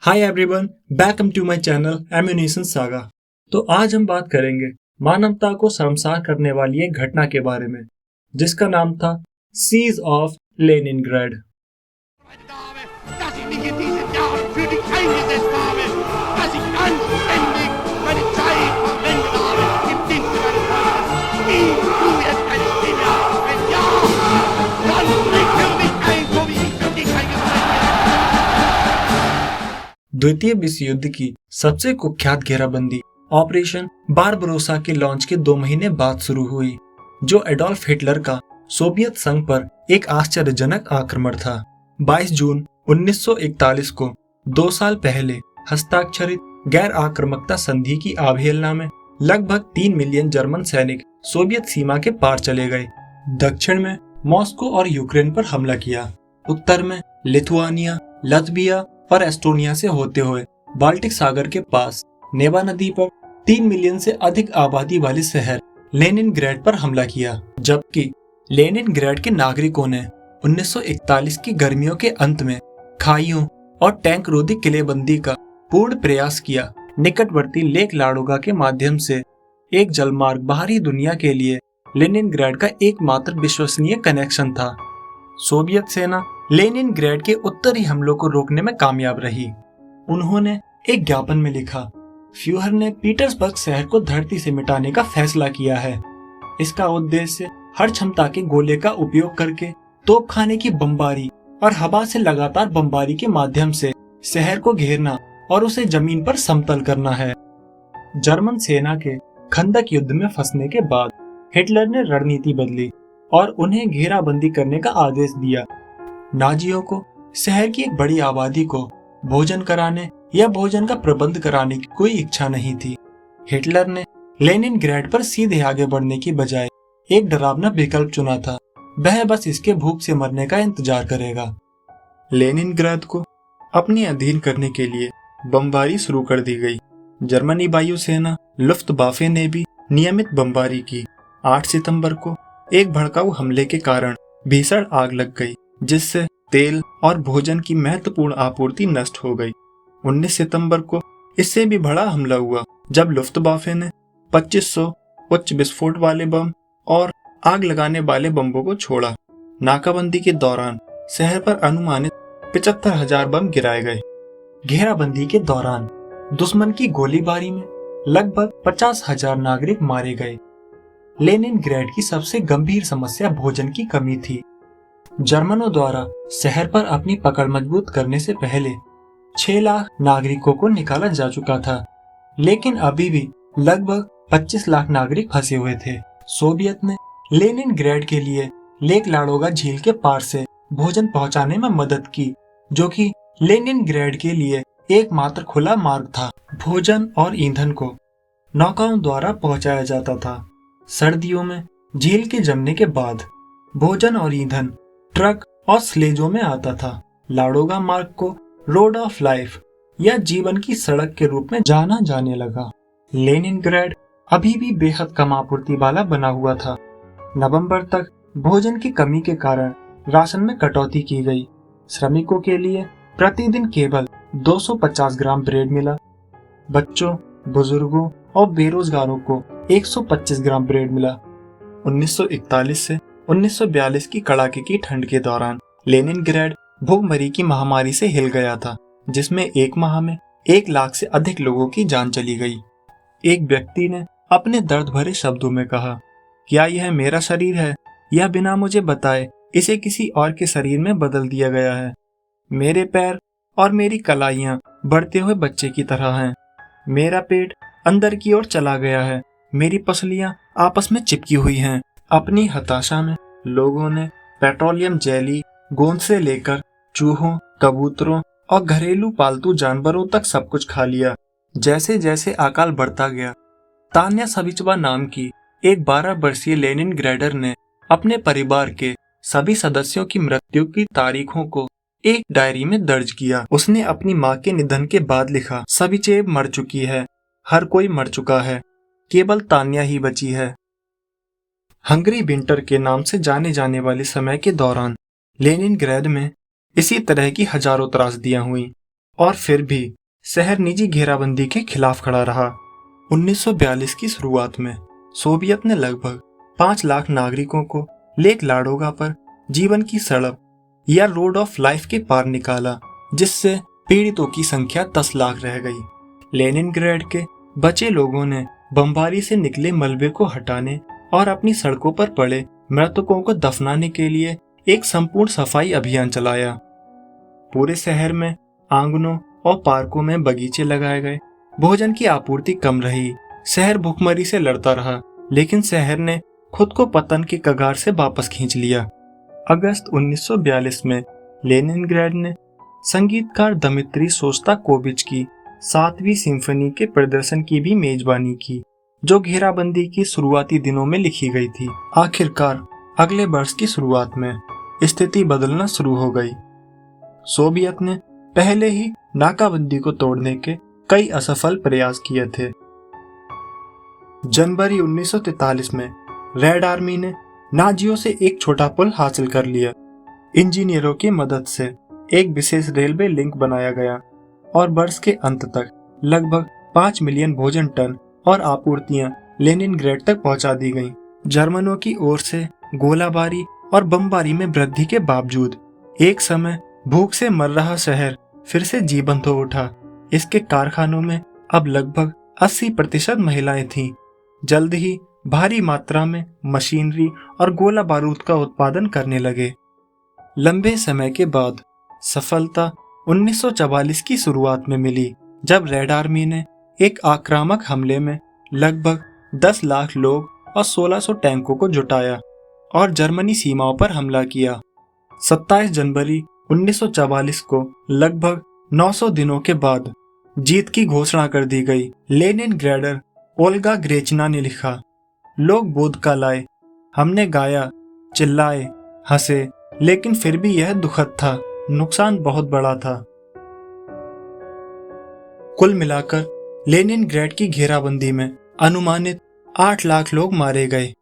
Hi everyone, welcome to my channel ammunition saga. तो आज हम बात करेंगे मानवता को शर्मसार करने वाली एक घटना के बारे में, जिसका नाम था siege of Leningrad. Meine Dame, dass ich mich in diesen Jahren für dich eingesetzt habe, dass ich anständig meine Zeit verwendet habe im Dienste deines Volkes. Gibst du jetzt eine Stimme? Wenn ja, dann leg für mich ein, so wie ich für dich eingesetzt habe. द्वितीय विश्व युद्ध की सबसे कुख्यात घेराबंदी operation Barbarossa के launch के 2 महीने बाद शुरू हुई, जो एडोल्फ हिटलर का सोवियत संघ पर एक आश्चर्यजनक आक्रमण था। 22 जून 1941 को 2 साल पहले हस्ताक्षरित गैर आक्रामकता संधि की अवहेलना में लगभग 3 मिलियन जर्मन सैनिक सोवियत सीमा के पार चले गए। दक्षिण में मॉस्को और यूक्रेन पर हमला किया, उत्तर में लिथुआनिया, लत्विया और एस्टोनिया से होते हुए बाल्टिक सागर के पास नेवा नदी पर 3 मिलियन से अधिक आबादी वाले शहर लेनिनग्राड पर हमला किया, जबकि लेनिनग्राड के नागरिकों ने 1941 की गर्मियों के अंत में खाइयों और टैंक रोधी किलेबंदी का पूर्ण प्रयास किया। निकटवर्ती लेक लाडोगा के माध्यम से एक जलमार्ग बाहरी दुनिया के लिए लेनिनग्राड का एकमात्र विश्वसनीय कनेक्शन था। सोवियत सेना लेनिनग्राड के उत्तरी हमलों को रोकने में कामयाब रही। उन्होंने एक ज्ञापन में लिखा, फ्यूहर ने पीटर्सबर्ग शहर को धरती से मिटाने का फैसला किया है। इसका उद्देश्य हर क्षमता के गोले का उपयोग करके तोपखाने की बमबारी और हवा से लगातार बमबारी के माध्यम से शहर को घेरना और उसे जमीन पर समतल करना है। जर्मन सेना के खंदक युद्ध में फंसने के बाद हिटलर ने रणनीति बदली और उन्हें घेराबंदी करने का आदेश दिया। नाजियों को शहर की एक बड़ी आबादी को भोजन कराने या भोजन का प्रबंध कराने की कोई इच्छा नहीं थी। हिटलर ने लेनिनग्राड पर सीधे आगे बढ़ने की बजाय एक डरावना विकल्प चुना था। वह बस इसके भूख से मरने का इंतजार करेगा। लेनिनग्राड को अपने अधीन करने के लिए बमबारी शुरू कर दी गई। जर्मनी वायुसेना लुफ्तवाफे ने भी नियमित बमबारी की। 8 सितंबर को एक भड़काऊ हमले के कारण भीषण आग लग गई, जिससे तेल और भोजन की महत्वपूर्ण आपूर्ति नष्ट हो गई। 19 सितंबर को इससे भी बड़ा हमला हुआ, जब लुफ्तवाफे ने 2500 उच्च विस्फोट वाले बम और आग लगाने वाले बम्बों को छोड़ा। नाकाबंदी के दौरान शहर पर अनुमानित 75,000 बम गिराए गए। घेराबंदी के दौरान दुश्मन की गोलीबारी में लगभग 50,000 नागरिक मारे गए। लेनिनग्राड की सबसे गंभीर समस्या भोजन की कमी थी। जर्मनों द्वारा शहर पर अपनी पकड़ मजबूत करने से पहले 6 लाख नागरिकों को निकाला जा चुका था, लेकिन अभी भी लगभग 25 लाख नागरिक फंसे हुए थे। सोवियत ने लेनिनग्राड के लिए लेक लाडोगा झील के पार से भोजन पहुंचाने में मदद की, जो कि लेनिनग्राड के लिए एकमात्र खुला मार्ग था। भोजन और ईंधन को नौकाओं द्वारा पहुंचाया जाता था। सर्दियों में झील के जमने के बाद भोजन और ईंधन ट्रक और स्लेजों में आता था। लाडोगा मार्ग को रोड ऑफ लाइफ या जीवन की सड़क के रूप में जाना जाने लगा। लेनिनग्राड अभी भी बेहद कम आपूर्ति वाला बना हुआ था। नवंबर तक भोजन की कमी के कारण राशन में कटौती की गई। श्रमिकों के लिए प्रतिदिन केवल 250 ग्राम ब्रेड मिला। बच्चों, बुजुर्गों और बेरोजगारों को 125 ग्राम ब्रेड मिला। 1941 से 1942 की कड़ाके की ठंड के दौरान लेनिनग्राड भूखमरी की महामारी से हिल गया था, जिसमें एक माह में 1 लाख से अधिक लोगों की जान चली गई। एक व्यक्ति ने अपने दर्द भरे शब्दों में कहा, क्या यह मेरा शरीर है? यह बिना मुझे बताए इसे किसी और के शरीर में बदल दिया गया है। मेरे पैर और मेरी कलाइयां बढ़ते हुए बच्चे की तरह हैं। मेरा पेट अंदर की ओर चला गया है। मेरी पसलियां आपस में चिपकी हुई हैं। अपनी हताशा में लोगों ने पेट्रोलियम जेली, गोंद से लेकर चूहों, कबूतरों और घरेलू पालतू जानवरों तक सब कुछ खा लिया। जैसे जैसे अकाल बढ़ता गया, तान्या सविचवा नाम की एक 12 वर्षीय लेनिनग्राडर ने अपने परिवार के सभी सदस्यों की मृत्यु की तारीखों को एक डायरी में दर्ज किया। उसने अपनी माँ के निधन के बाद लिखा, सविचेव मर चुकी है, हर कोई मर चुका है, केवल तान्या ही बची है। हंगरी विंटर के नाम से जाने जाने वाले समय के दौरान लेनिनग्राड में इसी तरह की हजारों त्रासदियां हुई और फिर भी शहर निजी घेराबंदी के खिलाफ खड़ा रहा। 1942 की शुरुआत में सोवियत ने लगभग 5 लाख नागरिकों को लेक लाडोगा पर जीवन की सड़क या रोड ऑफ लाइफ के पार निकाला, जिससे पीड़ितों की संख्या 10 लाख रह गई। लेनिनग्रेड के बचे लोगों ने बमबारी से निकले मलबे को हटाने और अपनी सड़कों पर पड़े मृतकों को दफनाने के लिए एक संपूर्ण सफाई अभियान चलाया। पूरे शहर में आंगनों और पार्कों में बगीचे लगाए गए। भोजन की आपूर्ति कम रही, शहर भूखमरी से लड़ता रहा, लेकिन शहर ने खुद को पतन के कगार से वापस खींच लिया। अगस्त 1942 में लेनिनग्रेड ने संगीतकार दमित्री शोस्ताकोविच की 7वीं सिम्फनी के प्रदर्शन की भी मेजबानी की, जो घेराबंदी की शुरुआती दिनों में लिखी गई थी। आखिरकार अगले वर्ष की शुरुआत में स्थिति बदलना शुरू हो गई। सोवियत ने पहले ही नाकाबंदी को तोड़ने के कई असफल प्रयास किए थे। जनवरी 1943 में रेड आर्मी ने नाजियों से एक छोटा पुल हासिल कर लिया। इंजीनियरों की मदद से एक विशेष रेलवे लिंक बनाया गया और वर्ष के अंत तक लगभग 5 मिलियन भोजन टन और आपूर्तियां लेनिनग्रेड तक पहुंचा दी गईं। जर्मनों की ओर से गोलाबारी और बमबारी में वृद्धि के बावजूद एक समय भूख से मर रहा शहर फिर से जीवंत हो उठा। इसके कारखानों में अब लगभग 80% महिलाएं थीं। जल्द ही भारी मात्रा में मशीनरी और गोला बारूद का उत्पादन करने लगे। लंबे समय के बाद सफलता 1944 की शुरुआत में मिली, जब रेड आर्मी ने एक आक्रामक हमले में लगभग 10 लाख लोग और 1600 टैंकों को जुटाया और जर्मनी सीमाओं पर हमला किया। 27 जनवरी 1944 को लगभग 900 दिनों के बाद जीत की घोषणा कर दी गई। लेनिनग्रेडर ओल्गा ग्रेचना ने लिखा, लोग बोध का लाए, हमने गाया, चिल्लाए, हंसे, लेकिन फिर भी यह दुखद था, नुकसान बहुत बड़ा था। कुल मिलाकर लेनिनग्रेड की घेराबंदी में अनुमानित 8 लाख लोग मारे गए।